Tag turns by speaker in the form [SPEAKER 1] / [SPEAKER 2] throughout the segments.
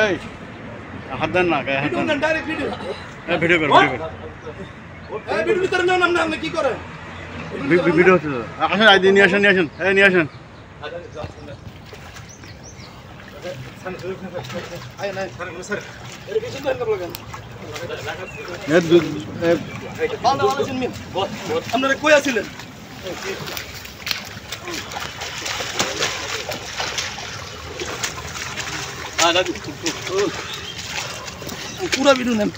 [SPEAKER 1] এই হাত দেন না গায়ে হাত
[SPEAKER 2] ভিডিও
[SPEAKER 1] দেন
[SPEAKER 2] না ডাইরেক্ট ভিডিও
[SPEAKER 1] এই ভিডিও কর
[SPEAKER 2] এই ভিডিও ভিতরে যান আপনি কি করেন
[SPEAKER 1] ভিডিও হচ্ছে আসেন আইডি নিয়ে আসেন এই নিয়ে আসেন
[SPEAKER 2] আয় না স্যার এর কিছু দেন না বলেন ভালো আছেন মিয়া আপনারা কই আছিলেন পুরা ভিডিও নেন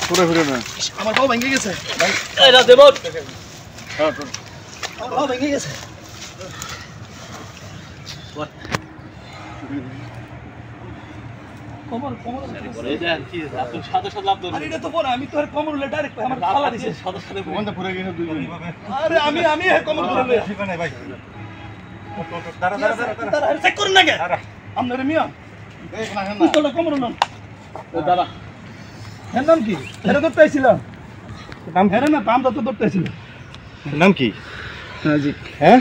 [SPEAKER 1] পুরো ভিডিও না
[SPEAKER 2] আমার বাবা ভেঙে গেছে
[SPEAKER 3] এই না দেব
[SPEAKER 1] হ্যাঁ
[SPEAKER 2] আমার বাবা ভেঙে গেছে কমর
[SPEAKER 3] এই যে কি আপনি সাথে সাথে লাভ
[SPEAKER 2] আরে এটা তো পরে আমি তো আর কমর উল্লে ডাইরেক্ট আমার খালা দিছে
[SPEAKER 3] সাথে সাথে
[SPEAKER 1] ওখানে পুরো গিয়ে দুইজন
[SPEAKER 2] আরে আমি কমর উল্লে
[SPEAKER 4] ভাই দাঁড়া
[SPEAKER 2] তারা চেক করুন না কে আপনারে মিয়া
[SPEAKER 1] এই না না
[SPEAKER 2] পিস্তলটা কমর উল্লান
[SPEAKER 3] দাদা
[SPEAKER 2] এর নাম কি এটা ধরতে আইছিলাম নাম হেরে না দাম তো ধরতে আইছিলাম
[SPEAKER 4] নাম কি
[SPEAKER 2] রাজীব
[SPEAKER 4] হ্যাঁ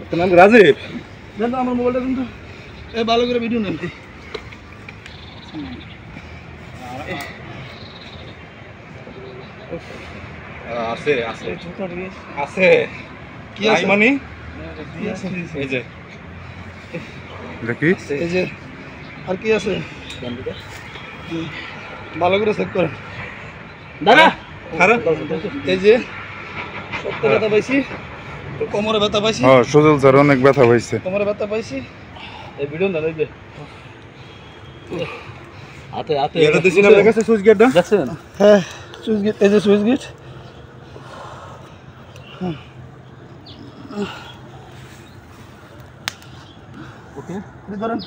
[SPEAKER 4] তোর নাম রাজীব
[SPEAKER 2] দেন আমার মোবাইলটা কিন্তু এই ভালো করে ভিডিও নেন
[SPEAKER 4] আছে আছে
[SPEAKER 2] ছোট ড্রেস
[SPEAKER 4] আছে
[SPEAKER 2] কি আছে
[SPEAKER 4] মানে
[SPEAKER 2] কি আছে
[SPEAKER 4] এই যে
[SPEAKER 1] দেখি
[SPEAKER 2] এই যে আর কি আছে ভালো করে চেক করেন
[SPEAKER 3] দাদা
[SPEAKER 4] খারাপ
[SPEAKER 2] এই যে সত্য ব্যথা পাইছি কোমরে ব্যথা পাইছি
[SPEAKER 5] হ্যাঁ সুজল স্যার অনেক ব্যথা হয়েছে
[SPEAKER 2] কোমরে ব্যথা পাইছি
[SPEAKER 3] এই ভিডিও না এই যে আতে আতে
[SPEAKER 4] এটা দিছি না কাছে সুইচ গেটটা
[SPEAKER 3] দেখছেন
[SPEAKER 2] হ্যাঁ সুইচ গেট এই যে সুইচ গেট ওকে ধরেন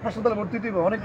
[SPEAKER 2] হাসপাতালে ভর্তি দিব অনেক